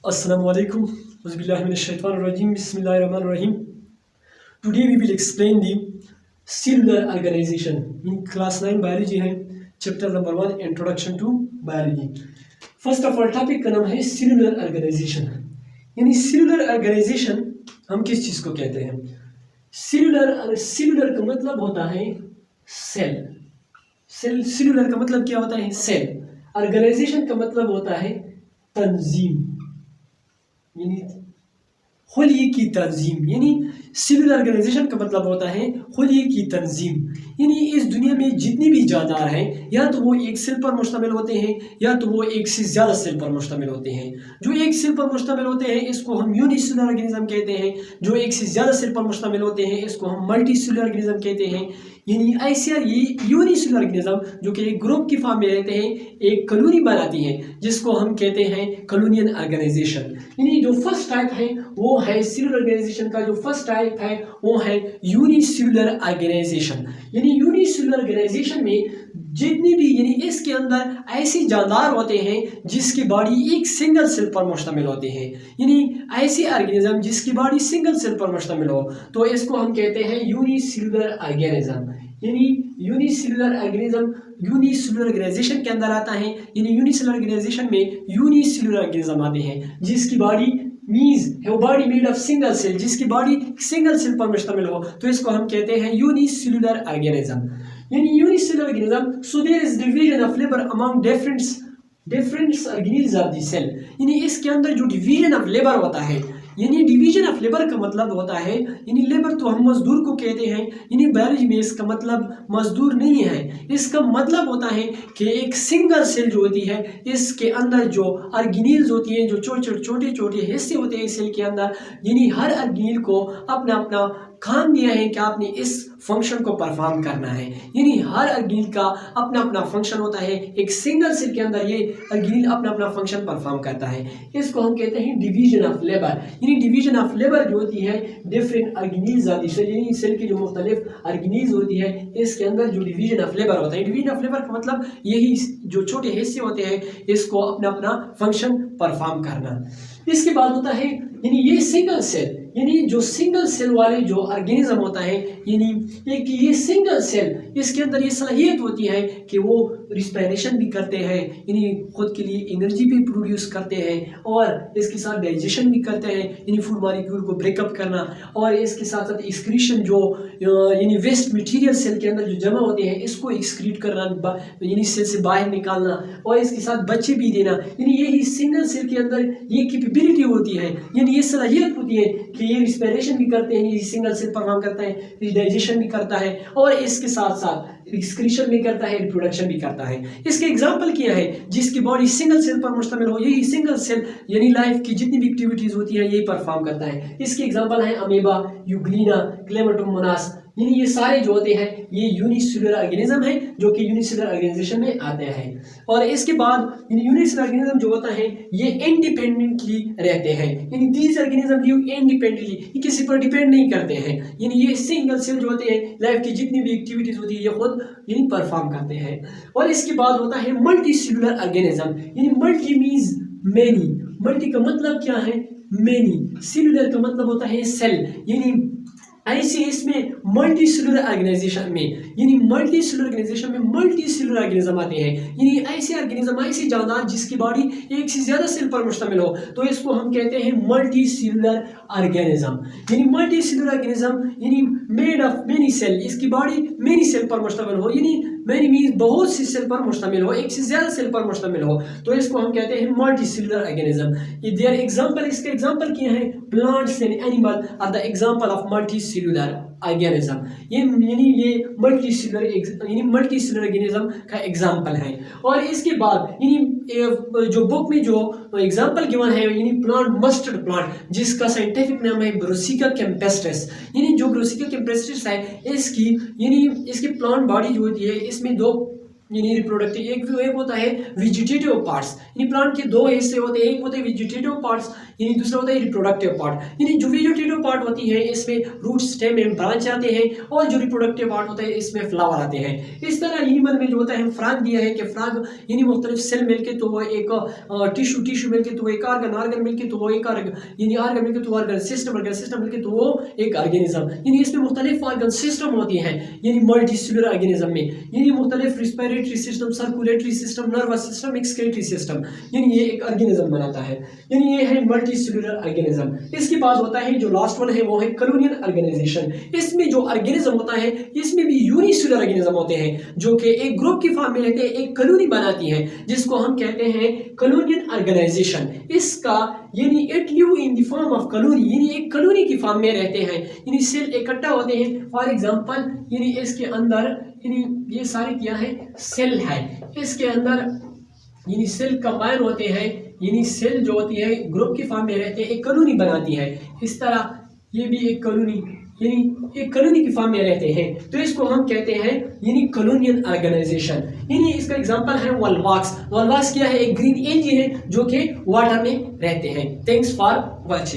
Assalamualaikum. Auzubillahiminash-shaytanir-rajim. Bismillahir-rahmanir-rahim. Today we will explain the cellular organization in class 9 biology है chapter number 1 introduction to biology. First of all topic का नाम है cellular organization. यानी cellular organization हम किस चीज को कहते हैं? cellular का मतलब होता है सेल. cellular का मतलब क्या होता है? सेल. ऑर्गेनाइजेशन का मतलब होता है तंजीम, यानी खुली की तंजीम. यानी सेलुलर ऑर्गेनाइजेशन का मतलब होता है खुली की तंजीम. यानी इस दुनिया में जितनी भी जानदार हैं या तो वो एक सेल पर मुश्तमिल होते हैं या तो वो एक से ज़्यादा सेल पर मुश्तमिल होते हैं. जो एक सेल पर मुश्तमिल होते हैं इसको हम यूनिसेलुलर ऑर्गेनिज्म कहते हैं. जो एक से ज़्यादा सेल पर मुश्तमिल होते हैं इसको हम मल्टीसेलुलर ऑर्गेनिज्म कहते हैं. यानी ऐसे ये यूनिसेलुलर ऑर्गेनिज्म जो कि एक ग्रुप की फॉर्म में रहते हैं एक कॉलोनी बनाती हैं जिसको हम कहते हैं कॉलोनियल ऑर्गेनाइजेशन. यानी जो फर्स्ट टाइप है वो है सेलुलर ऑर्गेनाइजेशन का. जो फर्स्ट टाइप है वो है यूनिसेलुलर ऑर्गेनाइजेशन. यानी यूनिसेलुलर ऑर्गेनाइजेशन में जितनी भी यानी इसके अंदर ऐसी जानदार होते हैं जिसकी बॉडी एक सिंगल सेल पर मुश्तमिल होते हैं. यानी ऐसी ऑर्गेनिज्म जिसकी बॉडी सिंगल सेल पर मुश्तमिल हो तो इसको हम कहते हैं यूनिसेलुलर ऑर्गेनिज्म. यानी यूनिसेलुलर ऑर्गेनिज्म यूनिसेलुलर ऑर्गेनाइजेशन के अंदर आता है. यानी यूनिसेलुलर ऑर्गेनाइजेशन में यूनिसेलुलर ऑर्गेनिज्म आते हैं जिसकी बॉडी मीज है वो body made of single cell, जिसकी बॉडी सिंगल सेल पर मुश्तमिल हो तो इसको हम कहते हैं यूनिसेलुलर ऑर्गेनिज्म. यानी unicellular organism so there is division of labour among different organelles of the cell. यानी इसके अंदर जो डिवीजन ऑफ लेबर होता है, यानी डिवीजन ऑफ लेबर का मतलब होता है यानी लेबर तो हम मजदूर को कहते हैं. यानी बायोलॉजी में इसका मतलब मजदूर नहीं है. इसका मतलब होता है कि एक सिंगल सेल जो होती है इसके अंदर जो ऑर्गेनील्स होती हैं, जो छोटे हिस्से होते हैं सेल के अंदर, यानी हर ऑर्गेनील को अपना अपना काम दिया है कि आपने इस फंक्शन को परफॉर्म करना है. यानी हर ऑर्गेनील का अपना अपना फंक्शन होता है. एक सिंगल सेल के अंदर ये ऑर्गेनील अपना अपना फंक्शन परफॉर्म करता है. इसको हम कहते हैं डिवीजन ऑफ लेबर. यानी डिवीजन ऑफ लेबर जो होती है डिफरेंट ऑर्गेनील्स आदि से, यानी सेल की जो मुख्तलिफ ऑर्गेनील्स होती है इसके अंदर जो डिवीजन ऑफ लेबर होता है. डिवीजन ऑफ लेबर का मतलब यही जो छोटे हिस्से होते हैं इसको अपना अपना फंक्शन परफॉर्म करना. इसके बाद होता है यानी ये सिंगल सेल, यानी जो सिंगल सेल वाले जो ऑर्गेनिज्म होता है, यानी एक ये सिंगल सेल इसके अंदर ये सलाहियत होती है कि वो रिस्पिरेशन भी करते हैं, यानी खुद के लिए एनर्जी भी प्रोड्यूस करते हैं और इसके साथ डाइजेशन भी करते हैं, यानी फूड मॉलिक्यूल को ब्रेकअप करना, और इसके साथ साथ एक्सक्रीशन जो यानी वेस्ट मटेरियल सेल के अंदर जो जमा होते हैं इसको एक्सक्रीट करना, यानी सेल से बाहर निकालना, और इसके साथ बच्चे भी देना. यानी यही सिंगल सेल के अंदर ये कैपेबिलिटी होती है, यानी ये सलाहियत होती है कि ये रिस्पिरेशन भी करते हैं, ये सिंगल सेल परफॉर्म करता है, डाइजेशन भी करता है और इसके साथ साथ एक्सक्रीशन भी करता है, रिप्रोडक्शन भी करता है. इसके एग्जांपल क्या है जिसकी बॉडी सिंगल सेल पर मुश्तमिल हो, यही सिंगल सेल यानी लाइफ की जितनी भी एक्टिविटीज होती है यही परफॉर्म करता है. इसके एग्जांपल है अमीबा, यूग्लिना, क्लेमाटोमोनास. यानी ये सारे जो होते हैं ये यूनिसेलुलर ऑर्गेनिज्म है जो कि यूनिसेलुलर ऑर्गेनाइजेशन में आते हैं. और इसके बाद यूनिसेलुलर ऑर्गेनिज्म जो होता है ये इंडिपेंडेंटली रहते हैं. यानी दीज ऑर्गेनिज्म लिव इंडिपेंडेंटली, ये किसी पर डिपेंड नहीं करते हैं. यानी ये सिंगल सेल जो होते हैं लाइफ की जितनी भी एक्टिविटीज होती है ये खुद यानी परफॉर्म करते हैं. और इसके बाद होता है मल्टीसेलुलर ऑर्गेनिज्म. यानी मल्टी मीन्स मेनी. मल्टी का मतलब क्या है? मेनी. सेलुलर का मतलब होता है सेल. यानी ऐसे इसमें मल्टीसेलुलर ऑर्गेनाइजेशन में यानी मल्टीसेलुलर ऑर्गेनाइजेशन में मल्टीसेलुलर ऑर्गेनिज्म आते हैं. यानी ऐसे ऑर्गेनिज्म ऐसी जानदार जिसकी बॉडी एक से ज्यादा सेल पर मुश्तमिल हो तो इसको हम कहते हैं मल्टीसेलुलर ऑर्गेनिज्म. यानी मल्टीसेलुलर ऑर्गेनिज्म यानी मेड ऑफ मेनी सेल, इसकी बॉडी मेनी सेल पर मुश्तमिल हो, यानी मेनी मीन्स बहुत सी सेल पर मुश्तमिल हो, एक से ज्यादा सेल पर मुश्तमिल हो तो इसको हम कहते हैं मल्टीसेलुलर ऑर्गेनिज्म. देयर एग्जांपल, इसके एग्जांपल क्या है? Plants and animal are the example of multicellular organism. ये मल्टीसेलुलर ऑर्गेनिज्म का एग्जांपल है. और इसके बाद यानी जो बुक में जो एग्जांपल गिवन है यानी प्लांट मस्टर्ड प्लांट जिसका साइंटिफिक नाम है ब्रोसिका कैम्पेस्ट्रिस. यानी जो ब्रोसिका कैम्पेस्ट्रिस है इसकी यानी इसकी प्लांट बॉडी जो होती है इसमें दो यानी रिप्रोडक्टिव, एक होता है वेजिटेटिव पार्ट्स, यानी प्लांट के दो हिस्से होते हैं, एक होते हैं वेजिटेटिव पार्ट्स, यानी दूसरा होता है रिप्रोडक्टिव पार्ट। यानी जो वेजिटेटिव पार्ट होती है इसमें रूट, स्टेम एंड ब्रांच आते हैं, और जो रिप्रोडक्टिव पार्ट होता है इसमें फ्लावर आते हैं। इस तरह एनिमल में जो होता है फ्रॉग दिया है कि फ्रॉग यानी मुख्तलिफ सेल मिलके तो वो एक टिश्यू मिलके तो वो एक ऑर्गन मिलके तो वो एक यानी ऑर्गन मिलके तो ऑर्गन सिस्टम मिलके तो वो एक ऑर्गेनिज्म, यानी इसमें मुख्तलिफ ऑर्गन सिस्टम होती हैं, यानी मल्टी सेलुलर ऑर्गेनिज्म में, यानी मुख्तलिफ respiratory system, circulatory system, nervous system, excretory system, यानी ये एक ऑर्गेनिज्म बनाता है, यानी ये है मल्टी सेलुलर ऑर्गेनिज्म। इसके बाद होता है जो लास्ट वन है वो है कॉलोनियल ऑर्गेनाइजेशन। इसमें जो ऑर्गेनिज्म होता है इसमें भी यूनिसेलुलर ऑर्गेनिज्म होते हैं जो कि एक ग्रुप की फॉर्म में रहते हैं, एक कॉलोनी बनाती है जिसको हम कहते हैं कॉलोनियल ऑर्गेनाइजेशन। इसका यानी it live in the form of colony, यानी एक कॉलोनी की फॉर्म में रहते हैं, यानी सेल इकट्ठा होते हैं। फॉर एग्जांपल यानी इसके अंदर यानी ये सारे क्या है, सेल है, इसके अंदर यानी सेल कंबाइन होते हैं, यानी सेल जो होती है ग्रुप की फॉर्म में रहते हैं, एक कॉलोनी बनाती है। इस तरह ये भी एक कॉलोनी, यानी एक कॉलोनी की फॉर्म में रहते हैं, तो इसको हम कहते हैं यानी कॉलोनियल ऑर्गेनाइजेशन। यानी इसका एग्जांपल है वॉलवॉक्स। वॉलवॉक्स क्या है, एक ग्रीन एल्गी है जो कि वाटर में रहते हैं। Thanks for watching.